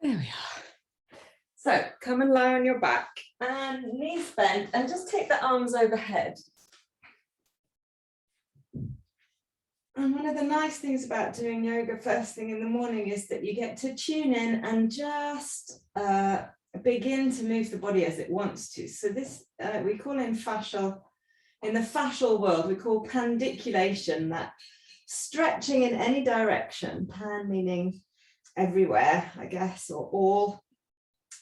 There we are. So come and lie on your back and knees bent and just take the arms overhead. And one of the nice things about doing yoga first thing in the morning is that you get to tune in and just begin to move the body as it wants to. So this we call in the fascial world, we call pandiculation, that stretching in any direction, pan meaning everywhere, I guess, or all.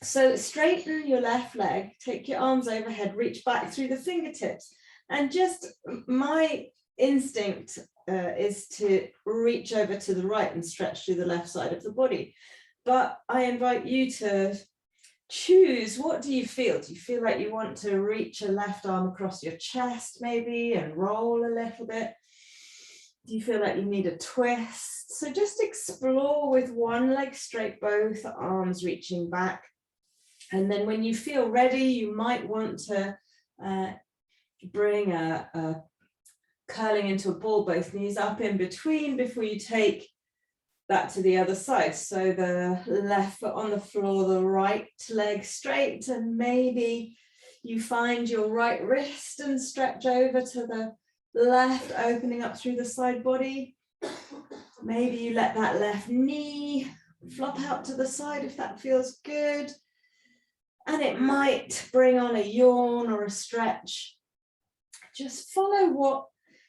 So straighten your left leg, take your arms overhead, reach back through the fingertips, and just my instinct is to reach over to the right and stretch through the left side of the body. But I invite you to choose, what do you feel? Do you feel like you want to reach a left arm across your chest maybe and roll a little bit? Do you feel like you need a twist? So just explore with one leg straight, both arms reaching back. And then when you feel ready, you might want to bring a curling into a ball, both knees up in between before you take that to the other side. So the left foot on the floor, the right leg straight, and maybe you find your right wrist and stretch over to the left, opening up through the side body. Maybe you let that left knee flop out to the side if that feels good. And it might bring on a yawn or a stretch. Just follow what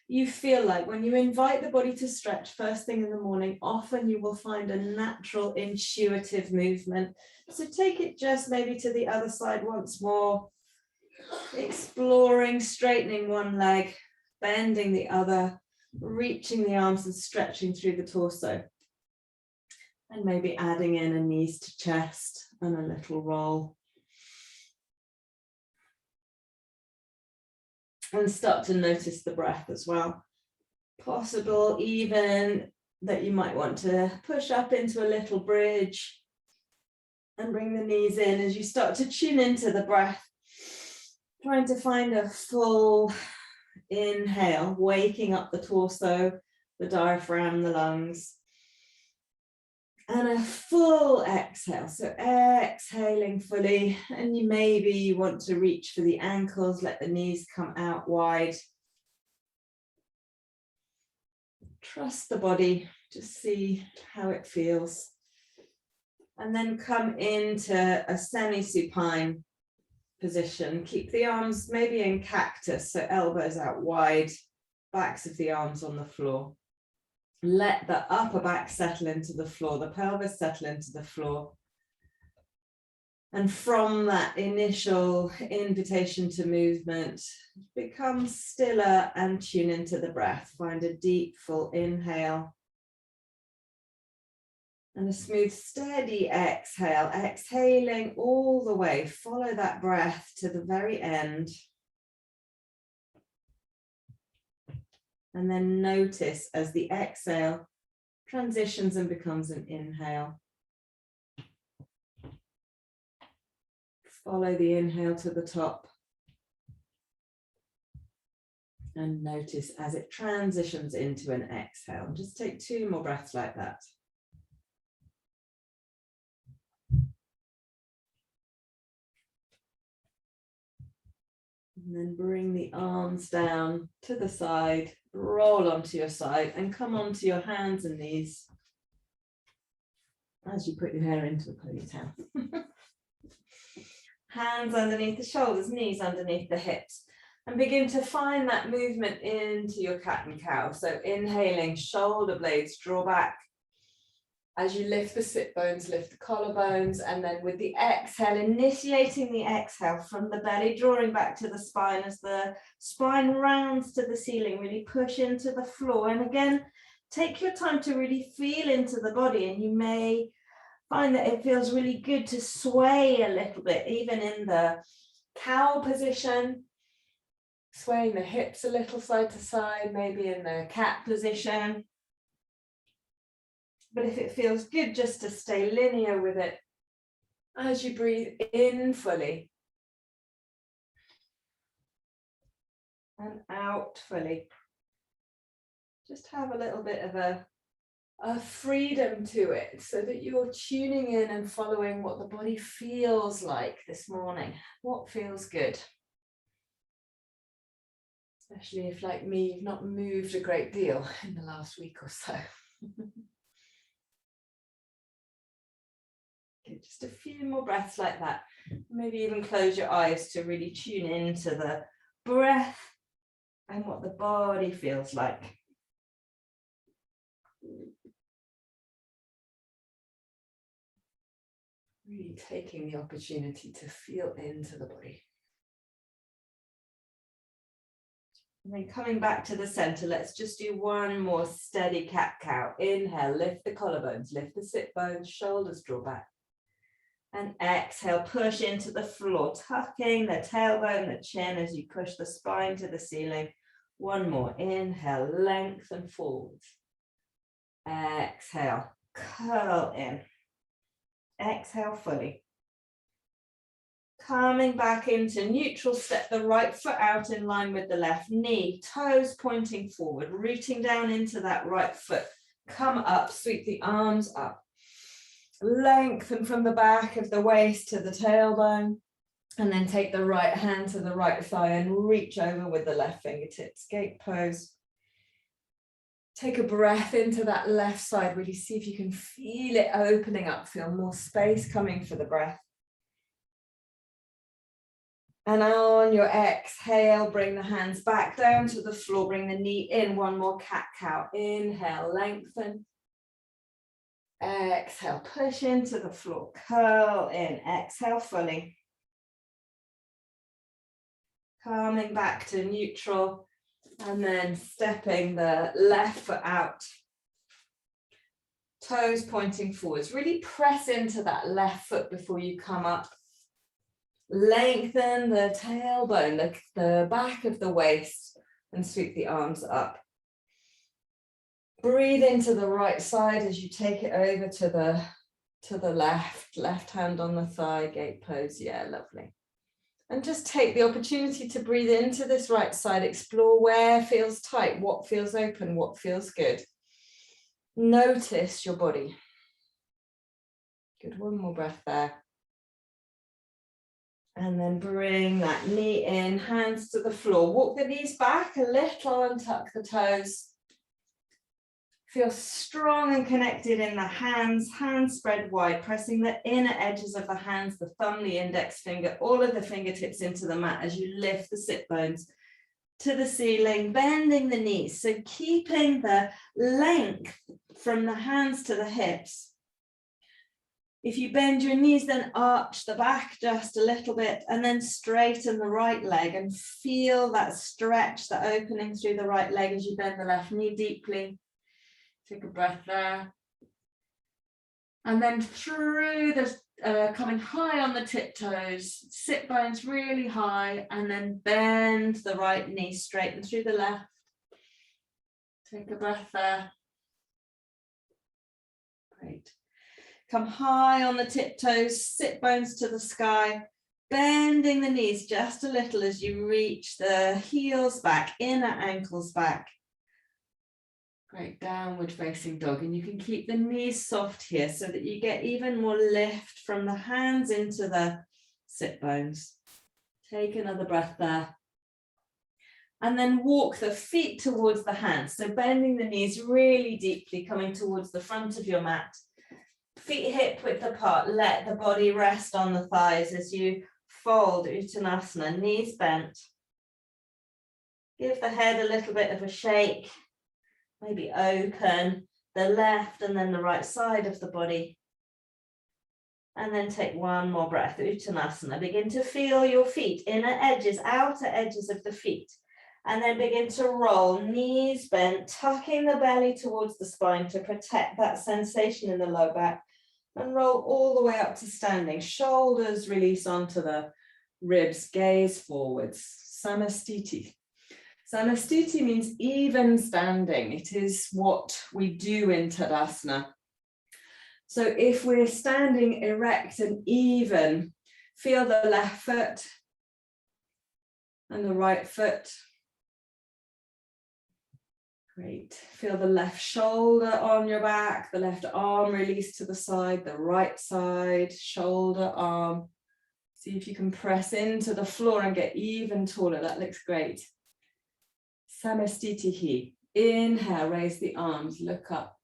you feel like. When you invite the body to stretch first thing in the morning, often you will find a natural, intuitive movement. So take it just maybe to the other side once more, exploring, straightening one leg, bending the other, reaching the arms and stretching through the torso. And maybe adding in a knees to chest and a little roll. And start to notice the breath as well. Possible even that you might want to push up into a little bridge and bring the knees in as you start to tune into the breath. Trying to find a full inhale, waking up the torso, the diaphragm, the lungs. And a full exhale, so exhaling fully, and you want to reach for the ankles, let the knees come out wide. Trust the body, just see how it feels. And then come into a semi-supine position. Keep the arms maybe in cactus, so elbows out wide, backs of the arms on the floor. Let the upper back settle into the floor, the pelvis settle into the floor. And from that initial invitation to movement, become stiller and tune into the breath. Find a deep, full inhale. And a smooth, steady exhale, exhaling all the way. Follow that breath to the very end. And then notice as the exhale transitions and becomes an inhale. Follow the inhale to the top. And notice as it transitions into an exhale. And just take 2 more breaths like that. And then bring the arms down to the side, roll onto your side and come onto your hands and knees as you put your hair into a ponytail. Hands underneath the shoulders, knees underneath the hips, and begin to find that movement into your cat and cow. So inhaling, shoulder blades draw back. As you lift the sit bones, lift the collarbones, and then with the exhale, initiating the exhale from the belly, drawing back to the spine as the spine rounds to the ceiling, really push into the floor. And again, take your time to really feel into the body, and you may find that it feels really good to sway a little bit, even in the cow position, swaying the hips a little side to side, maybe in the cat position. But if it feels good, just to stay linear with it as you breathe in fully and out fully. Just have a little bit of a a freedom to it, so that you're tuning in and following what the body feels like this morning. What feels good? Especially if, like me, you've not moved a great deal in the last week or so. Okay, just a few more breaths like that. Maybe even close your eyes to really tune into the breath and what the body feels like. Really taking the opportunity to feel into the body. And then coming back to the center, let's just do one more steady cat-cow. Inhale, lift the collarbones, lift the sit bones, shoulders draw back. And exhale, push into the floor, tucking the tailbone, the chin as you push the spine to the ceiling. One more, inhale, lengthen forward. Exhale, curl in. Exhale fully. Coming back into neutral, step the right foot out in line with the left knee, toes pointing forward, rooting down into that right foot. Come up, sweep the arms up. Lengthen from the back of the waist to the tailbone, and then take the right hand to the right thigh and reach over with the left fingertips, gate pose. Take a breath into that left side, really see if you can feel it opening up, feel more space coming for the breath. And on your exhale, bring the hands back down to the floor, bring the knee in, one more cat-cow. Inhale, lengthen. Exhale, push into the floor, curl in, exhale fully. Coming back to neutral, and then stepping the left foot out. Toes pointing forwards, really press into that left foot before you come up. Lengthen the tailbone, the back of the waist, and sweep the arms up. Breathe into the right side as you take it over to the left hand on the thigh, gate pose. Yeah, lovely. And just take the opportunity to breathe into this right side, explore where feels tight, what feels open, what feels good. Notice your body. Good, one more breath there. And then bring that knee in, hands to the floor. Walk the knees back a little and tuck the toes. Feel strong and connected in the hands spread wide, pressing the inner edges of the hands, the thumb, the index finger, all of the fingertips into the mat as you lift the sit bones to the ceiling, bending the knees. So keeping the length from the hands to the hips. If you bend your knees, then arch the back just a little bit and then straighten the right leg and feel that stretch, the opening through the right leg as you bend the left knee deeply. Take a breath there. And then through the, coming high on the tiptoes, sit bones really high, and then bend the right knee, straighten through the left. Take a breath there. Great. Come high on the tiptoes, sit bones to the sky, bending the knees just a little as you reach the heels back, inner ankles back. Great, downward facing dog. And you can keep the knees soft here so that you get even more lift from the hands into the sit bones. Take another breath there. And then walk the feet towards the hands. So bending the knees really deeply, coming towards the front of your mat. Feet hip width apart, let the body rest on the thighs as you fold Uttanasana, knees bent. Give the head a little bit of a shake, maybe open the left and then the right side of the body. And then take one more breath, Uttanasana. Begin to feel your feet, inner edges, outer edges of the feet. And then begin to roll, knees bent, tucking the belly towards the spine to protect that sensation in the low back. And roll all the way up to standing. Shoulders release onto the ribs, gaze forwards. Samastiti. Samastiti means even standing. It is what we do in Tadasana. So if we're standing erect and even, feel the left foot and the right foot. Great. Feel the left shoulder on your back, the left arm release to the side, the right side, shoulder, arm. See if you can press into the floor and get even taller. That looks great. Samastitihi. Inhale, raise the arms, look up.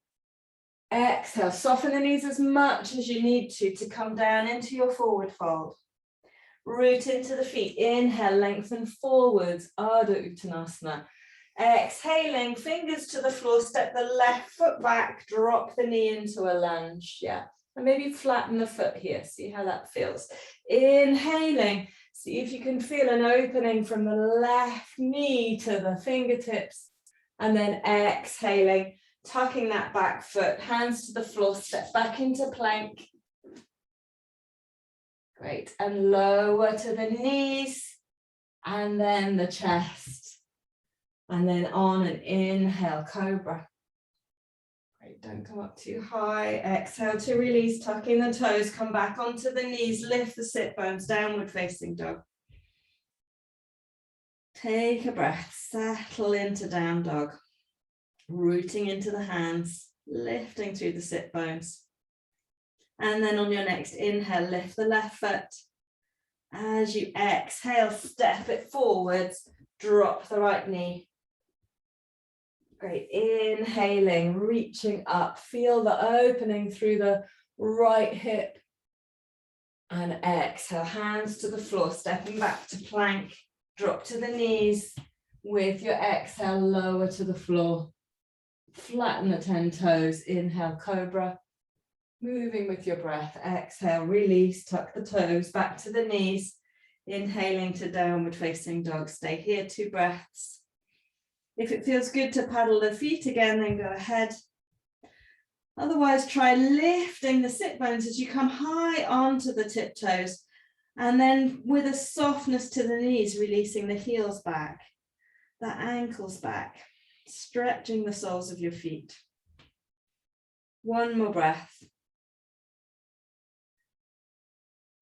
Exhale, soften the knees as much as you need to come down into your forward fold. Root into the feet. Inhale, lengthen forwards, Ardha Uttanasana. Exhaling, fingers to the floor, step the left foot back, drop the knee into a lunge. Yeah, and maybe flatten the foot here. See how that feels. Inhaling, see if you can feel an opening from the left knee to the fingertips. And then exhaling, tucking that back foot, hands to the floor, step back into plank. Great, and lower to the knees, and then the chest. And then on an inhale, cobra. Great, don't come up too high. Exhale to release, tucking the toes, come back onto the knees, lift the sit bones, downward facing dog. Take a breath, settle into down dog. Rooting into the hands, lifting through the sit bones. And then on your next inhale, lift the left foot. As you exhale, step it forwards, drop the right knee. Great, inhaling, reaching up, feel the opening through the right hip. And exhale, hands to the floor, stepping back to plank, drop to the knees. With your exhale, lower to the floor. Flatten the 10 toes, inhale, cobra. Moving with your breath, exhale, release, tuck the toes back to the knees. Inhaling to downward facing dog, stay here, 2 breaths. If it feels good to paddle the feet again, then go ahead. Otherwise, try lifting the sit bones as you come high onto the tiptoes. And then with a softness to the knees, releasing the heels back, the ankles back, stretching the soles of your feet. 1 more breath.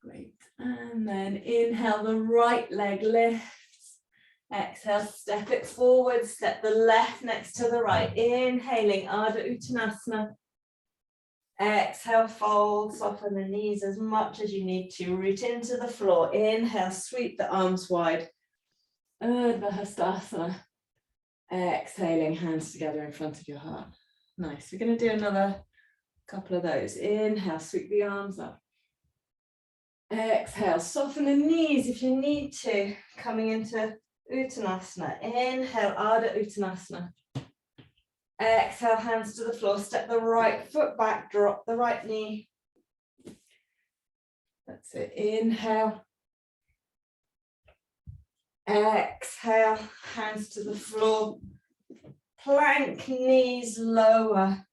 Great. And then inhale, the right leg lifts. Exhale, step it forward, step the left next to the right. Inhaling, Ardha Uttanasana. Exhale, fold, soften the knees as much as you need to. Root into the floor. Inhale, sweep the arms wide. Urdhva Hastasana. Exhaling, hands together in front of your heart. Nice. We're going to do another couple of those. Inhale, sweep the arms up. Exhale, soften the knees if you need to. Coming into Uttanasana. Inhale, Ardha Uttanasana. Exhale, hands to the floor. Step the right foot back, drop the right knee. That's it. Inhale. Exhale, hands to the floor. Plank, knees lower.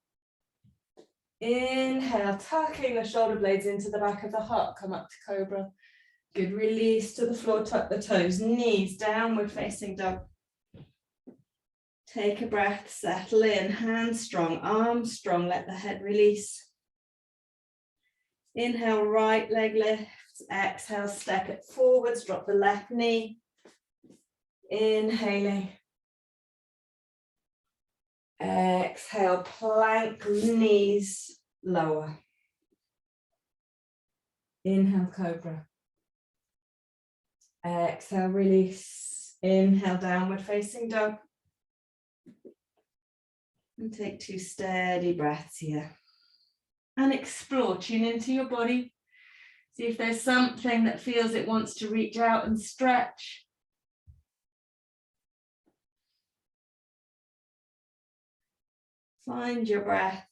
Inhale, tucking the shoulder blades into the back of the heart. Come up to cobra. Good, release to the floor, tuck the toes, knees, downward facing dog. Take a breath, settle in, hands strong, arms strong, let the head release. Inhale, right leg lifts, exhale, step it forwards, drop the left knee. Inhaling. Exhale, plank, knees lower. Inhale, cobra. Exhale, release. Inhale, downward facing dog. And take 2 steady breaths here. And explore, tune into your body. See if there's something that feels it wants to reach out and stretch. Find your breath.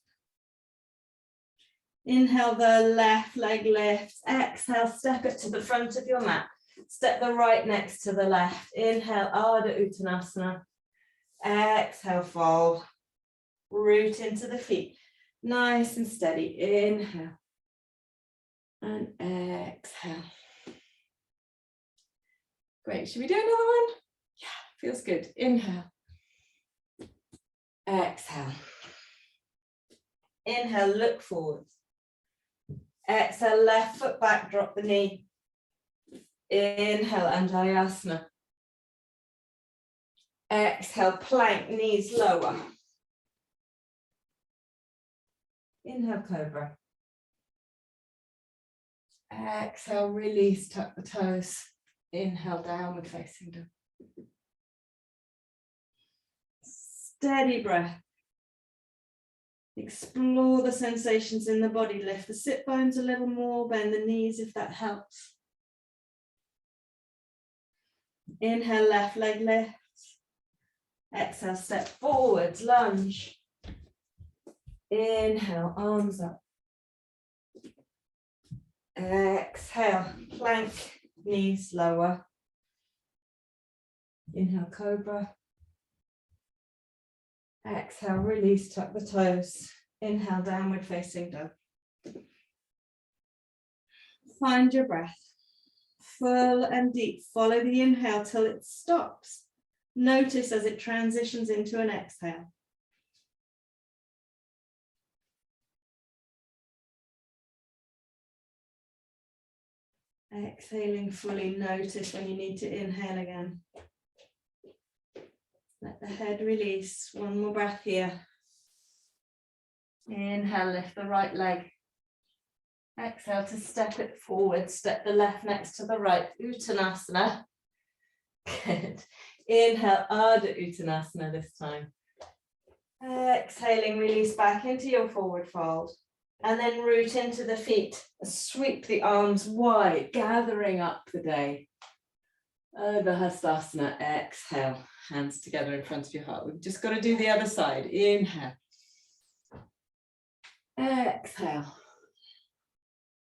Inhale, the left leg lifts. Exhale, step it to the front of your mat. Step the right next to the left. Inhale, Ardha Uttanasana. Exhale, fold. Root into the feet. Nice and steady. Inhale. And exhale. Great. Should we do another one? Yeah, feels good. Inhale. Exhale. Inhale, look forward. Exhale, left foot back, drop the knee. Inhale, Anjayasana. Exhale, plank, knees lower. Inhale, cobra. Exhale, release, tuck the toes. Inhale, downward facing dog. Steady breath. Explore the sensations in the body. Lift the sit bones a little more, bend the knees if that helps. Inhale, left leg lifts. Exhale, step forwards, lunge. Inhale, arms up. Exhale, plank, knees lower. Inhale, cobra. Exhale, release, tuck the toes. Inhale, downward facing dog. Find your breath. Full and deep. Follow the inhale till it stops. Notice as it transitions into an exhale. Exhaling fully, notice when you need to inhale again. Let the head release. One more breath here. Inhale, lift the right leg. Exhale to step it forward. Step the left next to the right. Uttanasana. Good. Inhale, Ardha Uttanasana this time. Exhaling, release back into your forward fold. And then root into the feet. Sweep the arms wide, gathering up the day. Urdhva Hastasana. Exhale, hands together in front of your heart. We've just got to do the other side. Inhale. Exhale.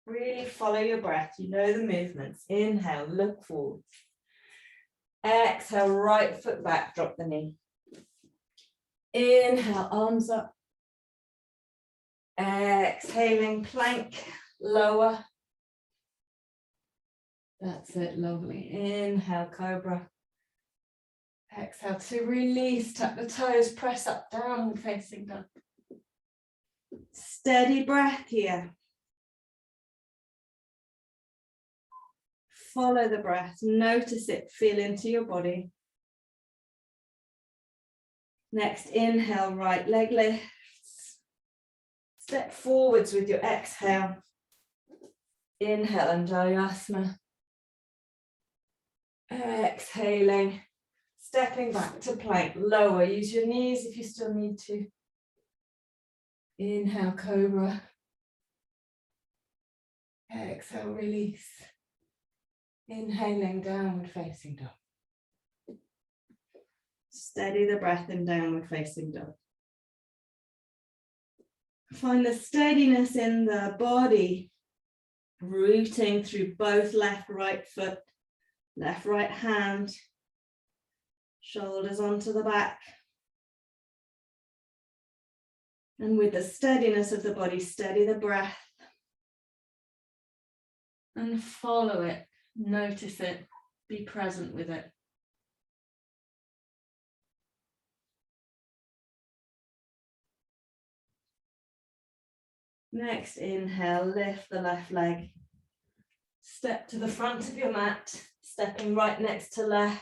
Really follow your breath. You know the movements. Inhale, look forward. Exhale, right foot back, drop the knee. Inhale, arms up. Exhaling, plank, lower. That's it, lovely. Inhale, cobra. Exhale to release, tuck the toes, press up, downward facing dog. Steady breath here. Follow the breath, notice it, feel into your body. Next, inhale, right leg lifts. Step forwards with your exhale. Inhale, Anjayasana. Exhaling, stepping back to plank, lower. Use your knees if you still need to. Inhale, cobra. Exhale, release. Inhaling, downward facing dog. Steady the breath in downward facing dog. Find the steadiness in the body, rooting through both left, right foot, left, right hand, shoulders onto the back. And with the steadiness of the body, steady the breath. And follow it, notice it, be present with it. Next, inhale, lift the left leg. Step to the front of your mat, stepping right next to left.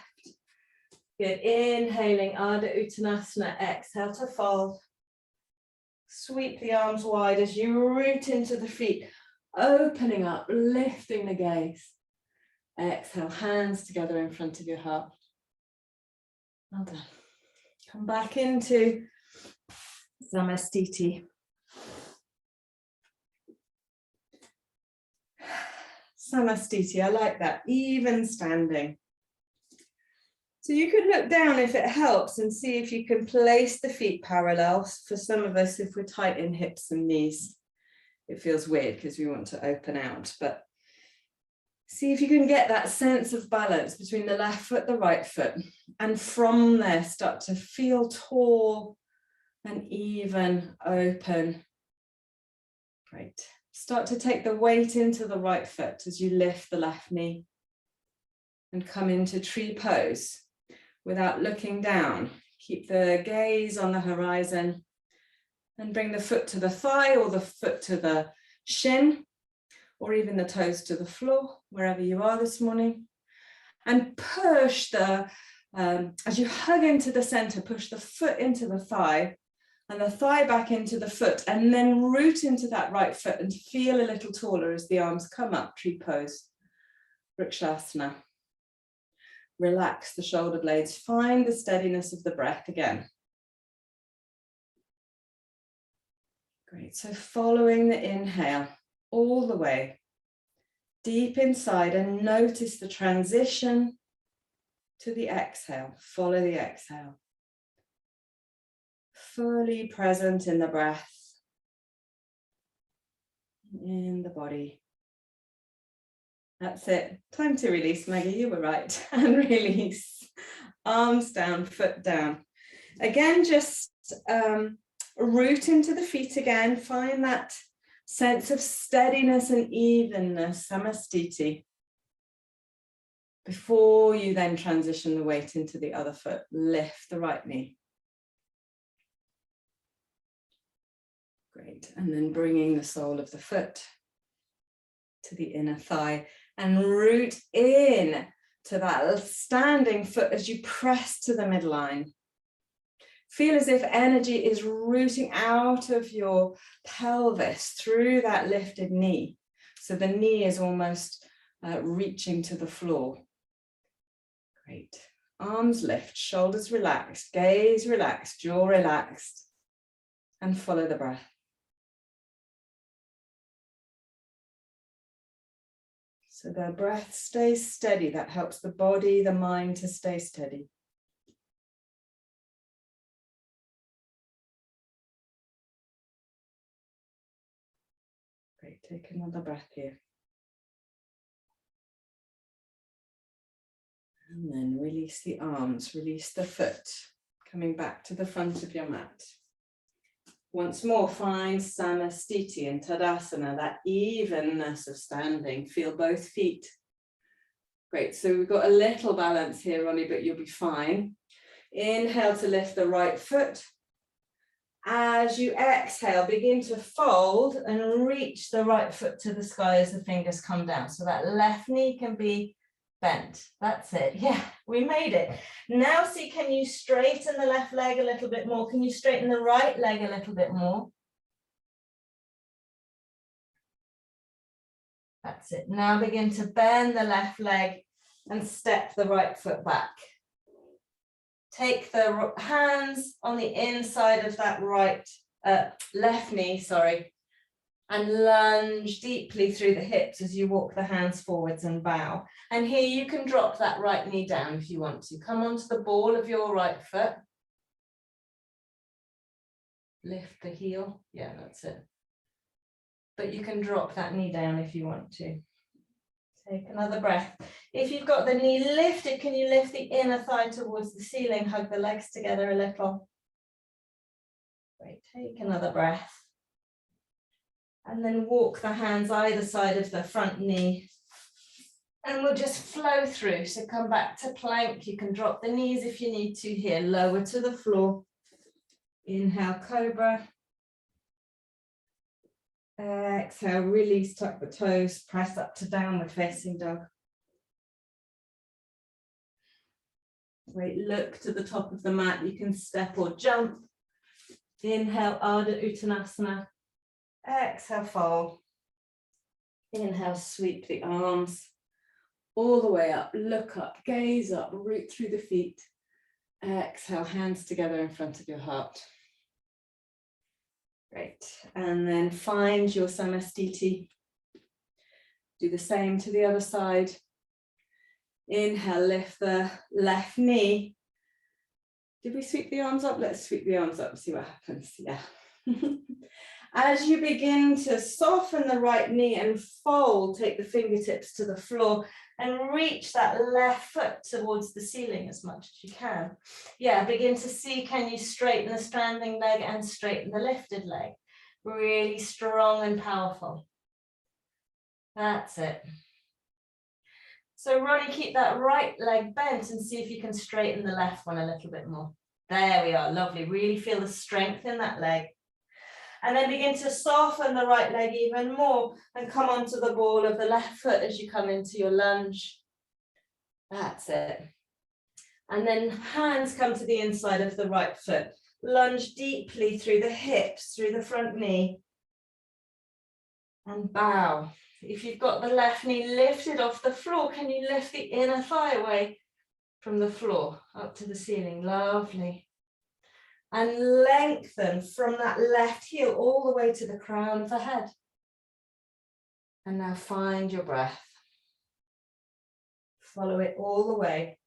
Good, inhaling, Ardha Uttanasana, exhale to fold. Sweep the arms wide as you root into the feet, opening up, lifting the gaze. Exhale, hands together in front of your heart. Well done. Come back into Samastiti. Samastiti, I like that, even standing. So you could look down if it helps and see if you can place the feet parallel. For some of us, if we're tight in hips and knees, it feels weird because we want to open out, but see if you can get that sense of balance between the left foot, the right foot, and from there start to feel tall and even, open. Great. Start to take the weight into the right foot as you lift the left knee and come into tree pose without looking down. Keep the gaze on the horizon and bring the foot to the thigh or the foot to the shin or even the toes to the floor, wherever you are this morning. And push the, as you hug into the center, push the foot into the thigh, And the thigh back into the foot, and then root into that right foot and feel a little taller as the arms come up, tree pose, Vrikshasana. Relax the shoulder blades, find the steadiness of the breath again. Great, so following the inhale all the way, deep inside, and notice the transition to the exhale. Follow the exhale. Fully present in the breath, in the body. That's it. Time to release, Maggie, you were right. And release. Arms down, foot down. Again, just root into the feet again. Find that sense of steadiness and evenness, samastiti. Before you then transition the weight into the other foot, lift the right knee. Great, and then bringing the sole of the foot to the inner thigh and root in to that standing foot as you press to the midline. Feel as if energy is rooting out of your pelvis through that lifted knee. So the knee is almost reaching to the floor. Great, arms lift, shoulders relaxed, gaze relaxed, jaw relaxed, and follow the breath. So the breath stays steady. That helps the body, the mind to stay steady. Great, take another breath here. And then release the arms, release the foot, coming back to the front of your mat. Once more, find samastiti in Tadasana, that evenness of standing. Feel both feet. Great, so we've got a little balance here, Ronnie, but you'll be fine. Inhale to lift the right foot. As you exhale, begin to fold and reach the right foot to the sky as the fingers come down. So that left knee can be bent. That's it. Yeah, we made it. Now see, can you straighten the left leg a little bit more? Can you straighten the right leg a little bit more? That's it. Now begin to bend the left leg and step the right foot back. Take the hands on the inside of that left knee, sorry, and lunge deeply through the hips as you walk the hands forwards and bow. And here you can drop that right knee down if you want to. Come onto the ball of your right foot. Lift the heel. Yeah, that's it. But you can drop that knee down if you want to. Take another breath. If you've got the knee lifted, can you lift the inner thigh towards the ceiling? Hug the legs together a little. Great, take another breath. And then walk the hands either side of the front knee. And we'll just flow through. So come back to plank. You can drop the knees if you need to here. Lower to the floor. Inhale, cobra. Exhale, release, tuck the toes. Press up to downward facing dog. Great, look to the top of the mat. You can step or jump. Inhale, Ardha Uttanasana. Exhale, fold. Inhale, sweep the arms all the way up, look up, gaze up, root through the feet. Exhale, hands together in front of your heart. Great, and then find your samastiti. Do the same to the other side. Inhale, lift the left knee. Did we sweep the arms up? Let's sweep the arms up and see what happens. Yeah. As you begin to soften the right knee and fold, take the fingertips to the floor and reach that left foot towards the ceiling as much as you can. Yeah, begin to see, can you straighten the standing leg and straighten the lifted leg? Really strong and powerful. That's it. So Ronnie, keep that right leg bent and see if you can straighten the left one a little bit more. There we are, lovely. Really feel the strength in that leg. And then begin to soften the right leg even more and come onto the ball of the left foot as you come into your lunge. That's it. And then hands come to the inside of the right foot. Lunge deeply through the hips, through the front knee. And bow. If you've got the left knee lifted off the floor, can you lift the inner thigh away from the floor up to the ceiling? Lovely. And lengthen from that left heel all the way to the crown of the head. And now find your breath. Follow it all the way.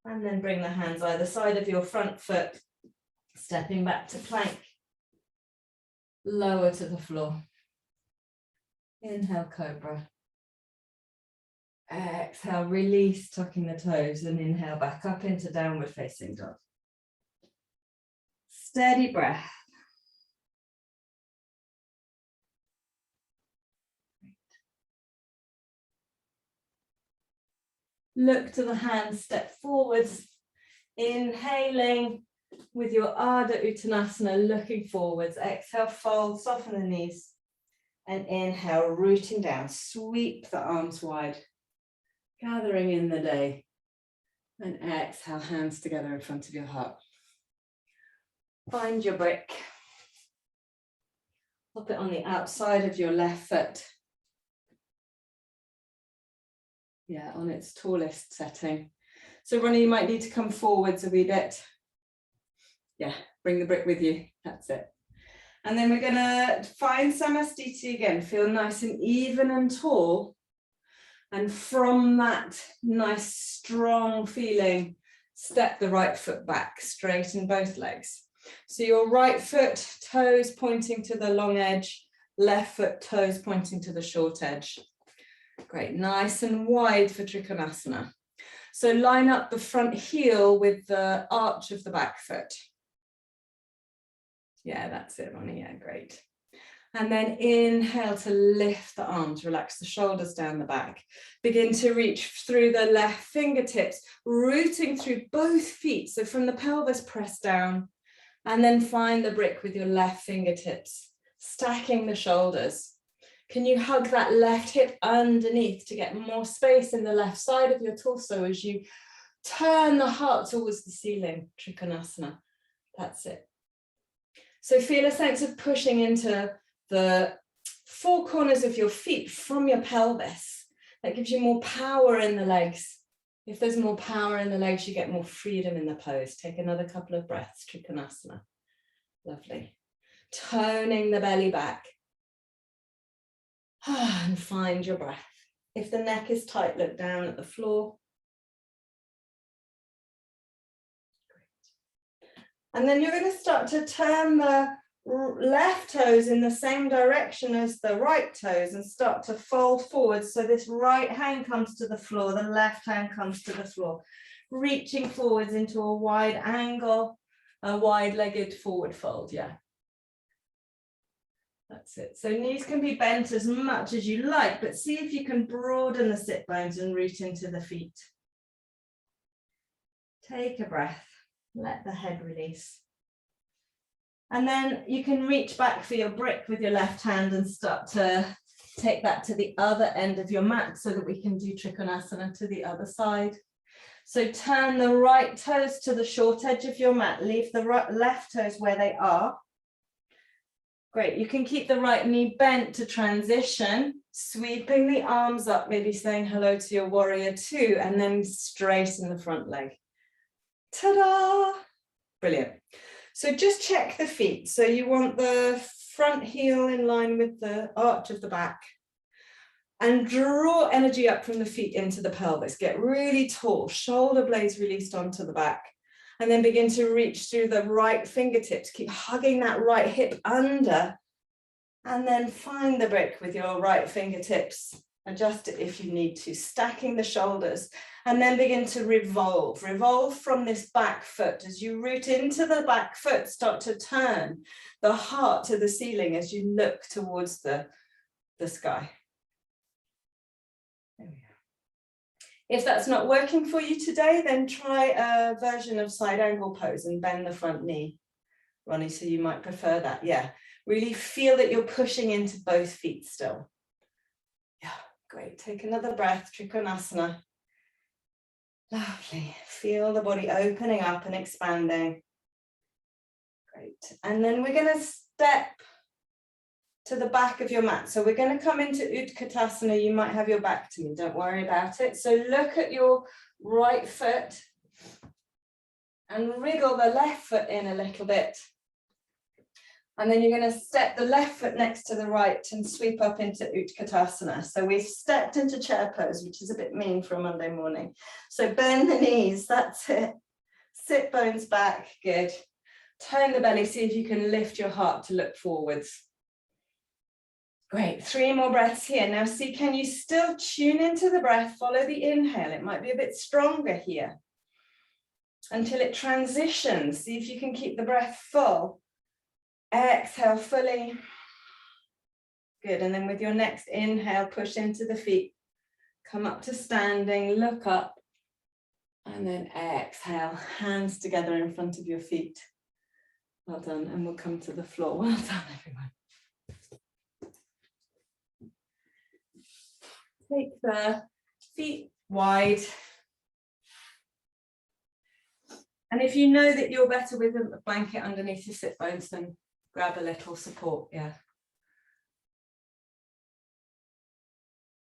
And then bring the hands either side of your front foot, stepping back to plank. Lower to the floor. Inhale, cobra. Exhale, release, tucking the toes, and inhale back up into downward facing dog. Steady breath. Look to the hands, step forwards, inhaling with your Ardha Uttanasana, looking forwards. Exhale, fold, soften the knees. And inhale, rooting down, sweep the arms wide, gathering in the day. And exhale, hands together in front of your heart. Find your brick. Pop it on the outside of your left foot. Yeah, on its tallest setting. So Ronnie, you might need to come forwards a wee bit. Yeah, bring the brick with you. That's it. And then we're going to find Samastiti again. Feel nice and even and tall. And from that nice, strong feeling, step the right foot back, straighten both legs. So your right foot, toes pointing to the long edge, left foot, toes pointing to the short edge. Great, nice and wide for Trikonasana. So line up the front heel with the arch of the back foot. Yeah, that's it, Ronnie, yeah, great. And then inhale to lift the arms, relax the shoulders down the back. Begin to reach through the left fingertips, rooting through both feet. So from the pelvis, press down, and then find the brick with your left fingertips, stacking the shoulders. Can you hug that left hip underneath to get more space in the left side of your torso as you turn the heart towards the ceiling, Trikonasana. That's it. So feel a sense of pushing into the four corners of your feet from your pelvis. That gives you more power in the legs. If there's more power in the legs, you get more freedom in the pose. Take another couple of breaths, Trikonasana. Lovely. Toning the belly back. And find your breath. If the neck is tight, look down at the floor. Great. And then you're going to start to turn the left toes in the same direction as the right toes and start to fold forward. So this right hand comes to the floor, the left hand comes to the floor, reaching forwards into a wide angle, a wide-legged forward fold, yeah. That's it. So knees can be bent as much as you like, but see if you can broaden the sit bones and root into the feet. Take a breath, let the head release. And then you can reach back for your brick with your left hand and start to take that to the other end of your mat so that we can do Trikonasana to the other side. So turn the right toes to the short edge of your mat, leave the left toes where they are. Great, you can keep the right knee bent to transition, sweeping the arms up, maybe saying hello to your warrior two, and then straighten the front leg. Ta-da! Brilliant. So just check the feet. So you want the front heel in line with the arch of the back, and draw energy up from the feet into the pelvis. Get really tall, shoulder blades released onto the back. And then begin to reach through the right fingertips. Keep hugging that right hip under. And then find the brick with your right fingertips. Adjust it if you need to, stacking the shoulders. And then begin to revolve. Revolve from this back foot. As you root into the back foot, start to turn the heart to the ceiling as you look towards the sky. There we go. If that's not working for you today, then try a version of side angle pose and bend the front knee. Ronnie, so you might prefer that. Yeah, really feel that you're pushing into both feet still. Yeah, great. Take another breath, Trikonasana. Lovely. Feel the body opening up and expanding. Great. And then we're going to step to the back of your mat. So we're going to come into Utkatasana. You might have your back to me. Don't worry about it. So look at your right foot and wriggle the left foot in a little bit. And then you're going to step the left foot next to the right and sweep up into Utkatasana. So we've stepped into chair pose, which is a bit mean for a Monday morning. So bend the knees, that's it. Sit bones back, good. Turn the belly, see if you can lift your heart to look forwards. Great, 3 more breaths here. Now see, can you still tune into the breath, follow the inhale. It might be a bit stronger here until it transitions. See if you can keep the breath full. Exhale fully. Good, and then with your next inhale, push into the feet. Come up to standing, look up, and then exhale, hands together in front of your feet. Well done, and we'll come to the floor. Well done, everyone. Take the feet wide. And if you know that you're better with a blanket underneath your sit bones, then grab a little support, yeah.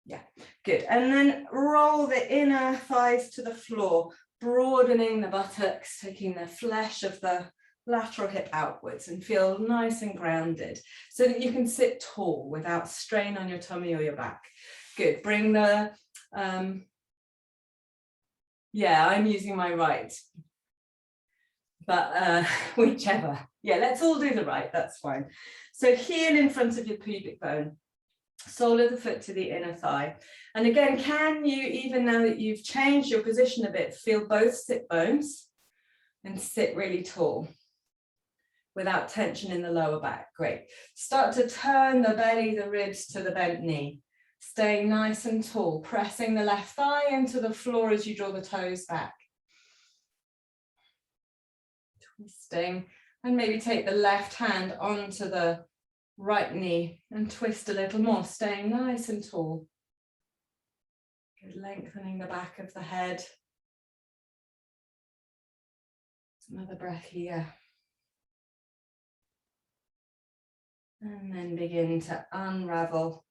Yeah, good. And then roll the inner thighs to the floor, broadening the buttocks, taking the flesh of the lateral hip outwards and feel nice and grounded so that you can sit tall without strain on your tummy or your back. Good, bring the, yeah, I'm using my right, but whichever. Yeah, let's all do the right, that's fine. So heel in front of your pubic bone, sole of the foot to the inner thigh. And again, can you, even now that you've changed your position a bit, feel both sit bones and sit really tall without tension in the lower back? Great. Start to turn the belly, the ribs to the bent knee. Staying nice and tall, pressing the left thigh into the floor as you draw the toes back. Twisting, and maybe take the left hand onto the right knee and twist a little more, staying nice and tall. Good, lengthening the back of the head. Another breath here. And then begin to unravel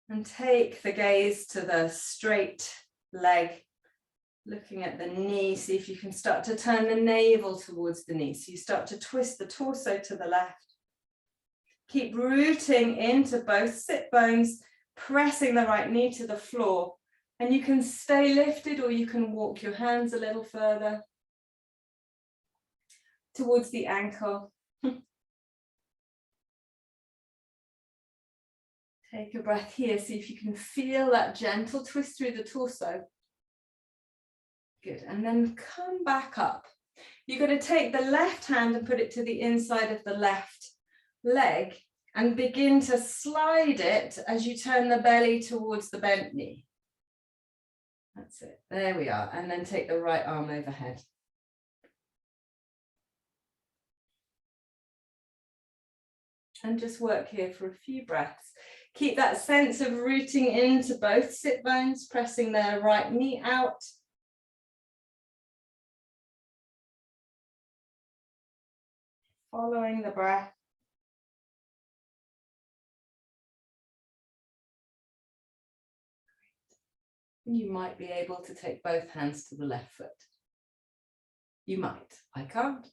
and take the gaze to the straight leg, looking at the knee. See if you can start to turn the navel towards the knee. So you start to twist the torso to the left. Keep rooting into both sit bones, pressing the right knee to the floor. And you can stay lifted or you can walk your hands a little further towards the ankle. Take a breath here. See if you can feel that gentle twist through the torso. Good. And then come back up. You're going to take the left hand and put it to the inside of the left leg and begin to slide it as you turn the belly towards the bent knee. That's it. There we are. And then take the right arm overhead. And just work here for a few breaths. Keep that sense of rooting into both sit bones, pressing the right knee out. Following the breath. You might be able to take both hands to the left foot. You might. I can't.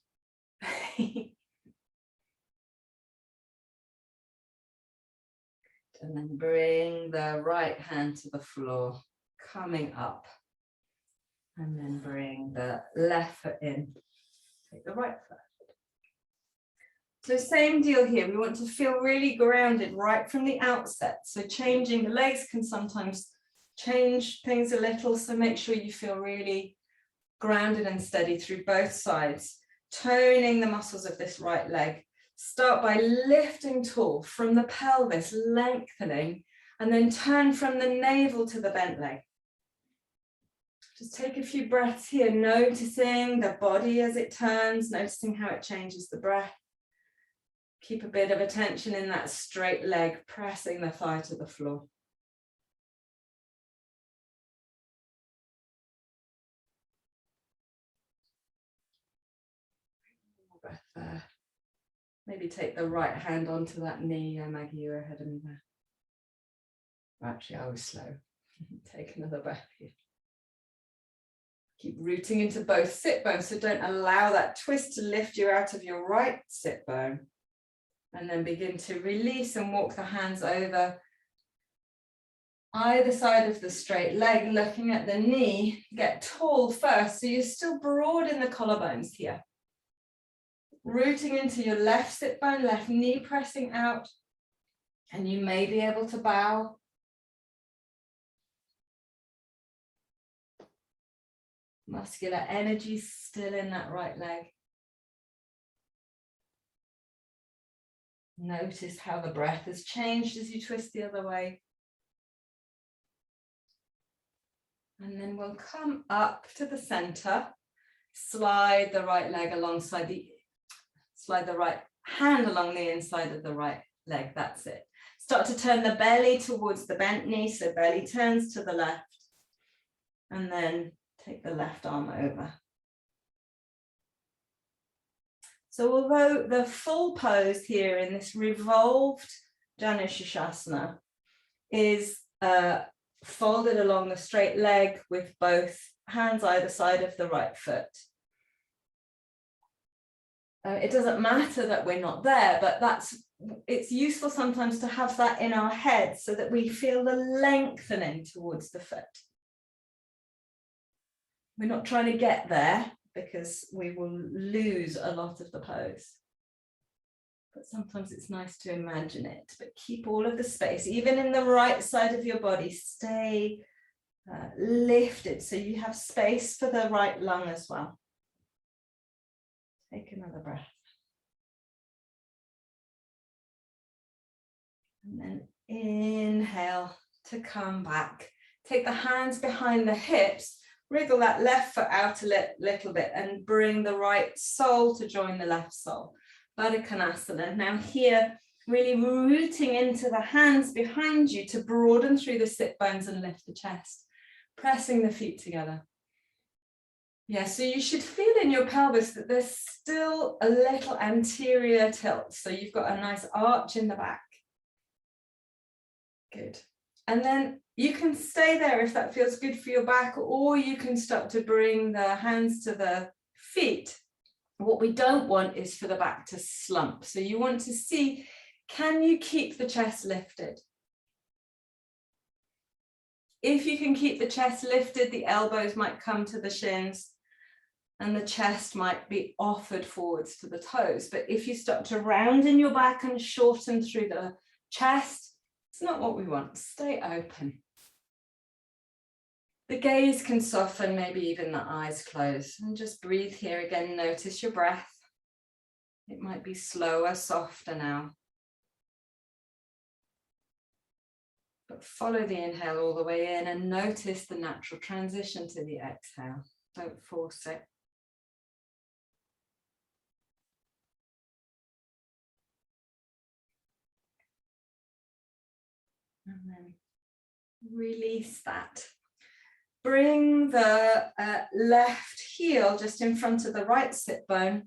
And then bring the right hand to the floor, coming up. And then bring the left foot in. Take the right foot. So same deal here. We want to feel really grounded right from the outset. So changing the legs can sometimes change things a little. So make sure you feel really grounded and steady through both sides. Toning the muscles of this right leg. Start by lifting tall from the pelvis, lengthening, and then turn from the navel to the bent leg. Just take a few breaths here, noticing the body as it turns, noticing how it changes the breath. Keep a bit of attention in that straight leg, pressing the thigh to the floor. maybe take the right hand onto that knee. Yeah, Maggie, you're ahead of me there. Actually, I was slow. Take another breath here. Keep rooting into both sit bones, so don't allow that twist to lift you out of your right sit bone. And then begin to release and walk the hands over either side of the straight leg, looking at the knee. Get tall first, so you're still broad in the collarbones here. Rooting into your left sit bone, left knee pressing out, and you may be able to bow. Muscular energy still in that right leg. Notice how the breath has changed as you twist the other way. And then we'll come up to the center, slide the right leg alongside slide the right hand along the inside of the right leg, that's it. Start to turn the belly towards the bent knee, so belly turns to the left. And then take the left arm over. So although the full pose here in this revolved Janushirshasana is folded along the straight leg with both hands either side of the right foot. It doesn't matter that we're not there, but it's useful sometimes to have that in our head so that we feel the lengthening towards the foot. We're not trying to get there because we will lose a lot of the pose. But sometimes it's nice to imagine it, but keep all of the space, even in the right side of your body, stay lifted so you have space for the right lung as well. Take another breath. And then inhale to come back. Take the hands behind the hips, wriggle that left foot out a little bit and bring the right sole to join the left sole. Baddha Konasana. Now here, really rooting into the hands behind you to broaden through the sit bones and lift the chest. Pressing the feet together. Yeah, so you should feel in your pelvis that there's still a little anterior tilt. So you've got a nice arch in the back. Good. And then you can stay there if that feels good for your back, or you can start to bring the hands to the feet. What we don't want is for the back to slump. So you want to see, can you keep the chest lifted? If you can keep the chest lifted, the elbows might come to the shins and the chest might be offered forwards to the toes. But if you start to round in your back and shorten through the chest, it's not what we want. Stay open. The gaze can soften, maybe even the eyes close. And just breathe here again. Notice your breath. It might be slower, softer now. But follow the inhale all the way in and notice the natural transition to the exhale. Don't force it. And then release that. Bring the left heel just in front of the right sit bone.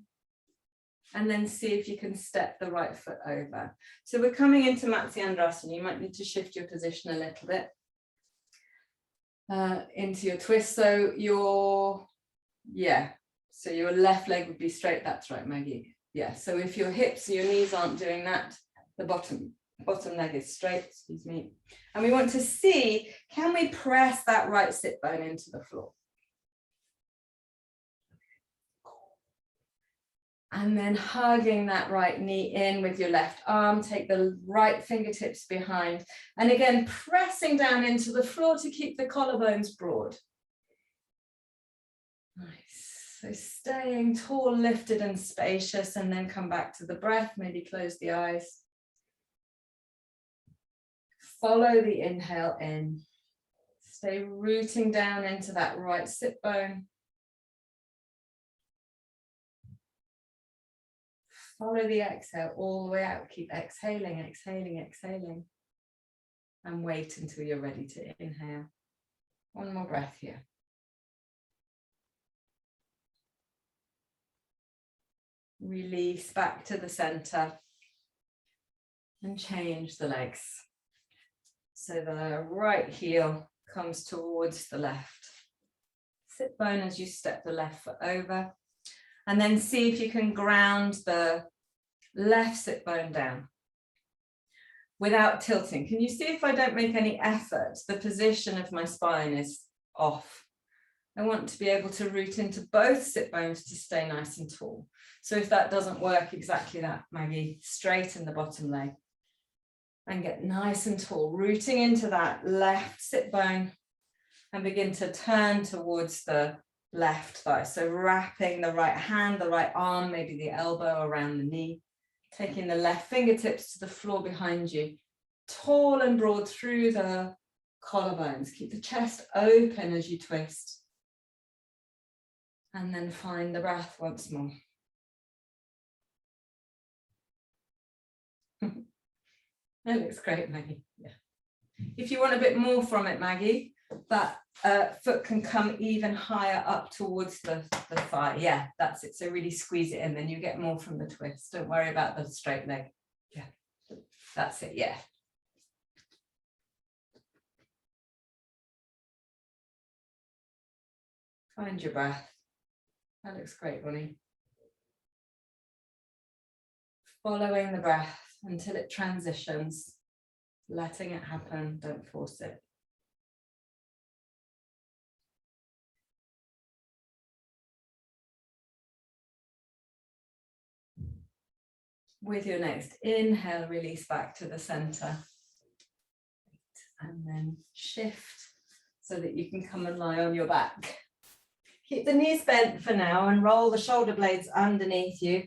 And then see if you can step the right foot over. So we're coming into Matsyendrasana. You might need to shift your position a little bit into your twist. So your left leg would be straight. That's right, Maggie. Yeah, so if your hips and your knees aren't doing that, the bottom leg is straight, excuse me. And we want to see, can we press that right sit bone into the floor? And then hugging that right knee in with your left arm, take the right fingertips behind. And again, pressing down into the floor to keep the collarbones broad. Nice. So staying tall, lifted and spacious, and then come back to the breath, maybe close the eyes. Follow the inhale in. Stay rooting down into that right sit bone. Follow the exhale all the way out. Keep exhaling, exhaling, exhaling. And wait until you're ready to inhale. One more breath here. Release back to the center and change the legs. So the right heel comes towards the left. Sit bone as you step the left foot over, and then see if you can ground the left sit bone down without tilting. Can you see if I don't make any effort, the position of my spine is off? I want to be able to root into both sit bones to stay nice and tall. So if that doesn't work, exactly that, Maggie, straighten the bottom leg and get nice and tall, rooting into that left sit bone and begin to turn towards the left thigh. So wrapping the right hand, the right arm, maybe the elbow around the knee, taking the left fingertips to the floor behind you, tall and broad through the collarbones. Keep the chest open as you twist. And then find the breath once more. That looks great, Maggie. Yeah. If you want a bit more from it, Maggie, that foot can come even higher up towards the thigh. Yeah, that's it. So really squeeze it in, then you get more from the twist. Don't worry about the straight leg. Yeah, that's it. Yeah. Find your breath. That looks great, Ronnie. Following the breath until it transitions, letting it happen, don't force it. With your next inhale, release back to the center. And then shift so that you can come and lie on your back. Keep the knees bent for now and roll the shoulder blades underneath you.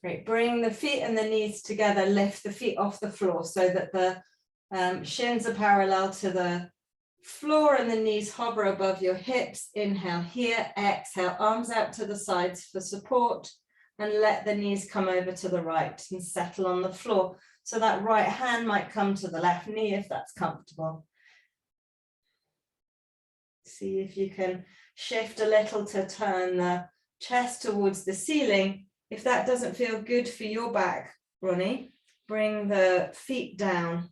Great, bring the feet and the knees together, lift the feet off the floor so that the shins are parallel to the floor and the knees hover above your hips. Inhale here, exhale, arms out to the sides for support, and let the knees come over to the right and settle on the floor. So that right hand might come to the left knee if that's comfortable. See if you can shift a little to turn the chest towards the ceiling. If that doesn't feel good for your back, Ronnie, bring the feet down.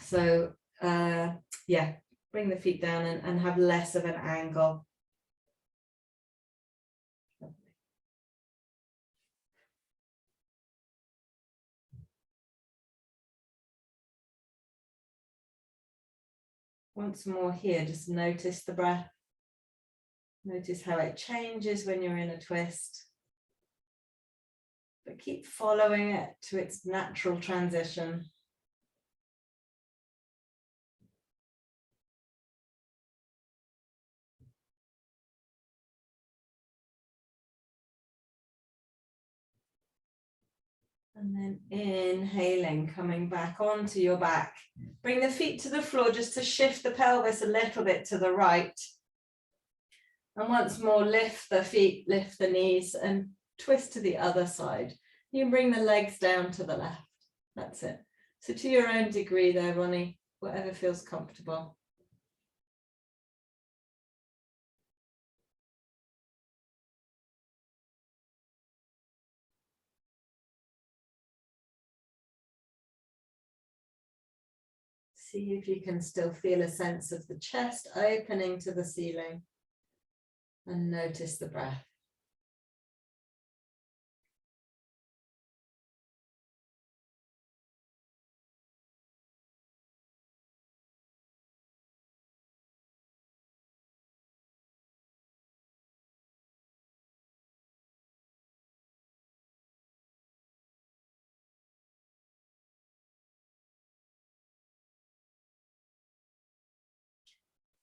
So yeah, bring the feet down and have less of an angle. Once more here, just notice the breath. Notice how it changes when you're in a twist. But keep following it to its natural transition. And then inhaling, coming back onto your back. Bring the feet to the floor just to shift the pelvis a little bit to the right. And once more, lift the feet, lift the knees, and twist to the other side. You can bring the legs down to the left. That's it. So to your own degree there, Ronnie, whatever feels comfortable. See if you can still feel a sense of the chest opening to the ceiling, and notice the breath.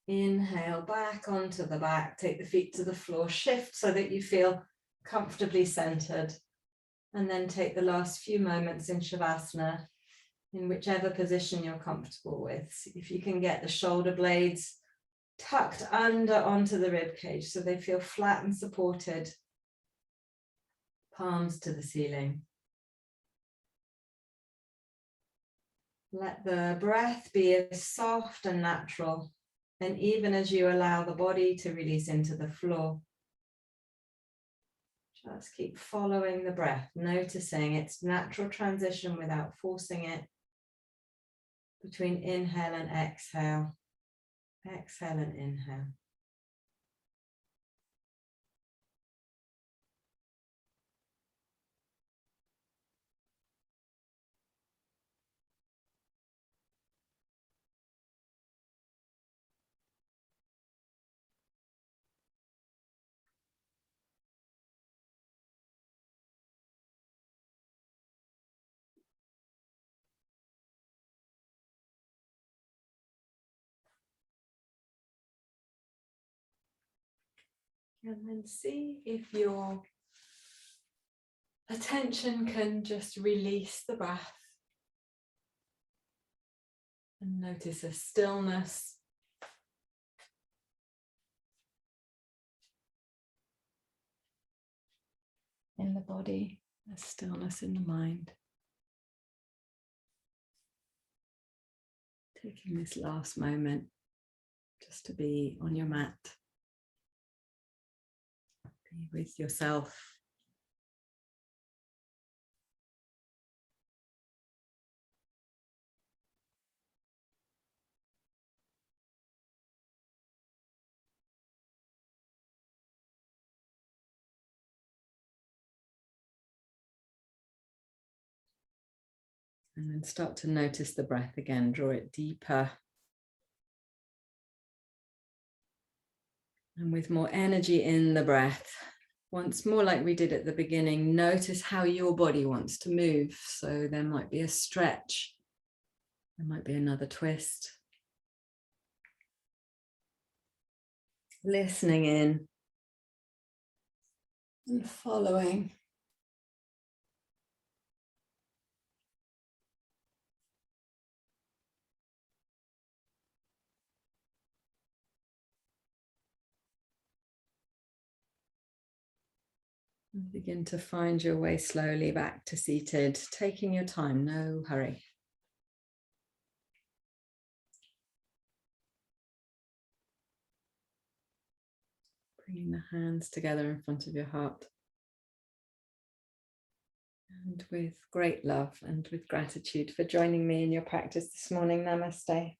Inhale back onto the back, take the feet to the floor, shift so that you feel comfortably centered, and then take the last few moments in Shavasana in whichever position you're comfortable with. See if you can get the shoulder blades tucked under onto the rib cage so they feel flat and supported, palms to the ceiling. Let the breath be as soft and natural. And even as you allow the body to release into the floor. Just keep following the breath, noticing its natural transition without forcing it between inhale and exhale. Exhale and inhale. And then see if your attention can just release the breath and notice a stillness in the body, a stillness in the mind. Taking this last moment just to be on your mat, be with yourself. And then start to notice the breath again, draw it deeper. And with more energy in the breath, once more like we did at the beginning, notice how your body wants to move. So there might be a stretch, there might be another twist. Listening in and following. And begin to find your way slowly back to seated, taking your time, no hurry. Bringing the hands together in front of your heart. And with great love and with gratitude for joining me in your practice this morning, namaste.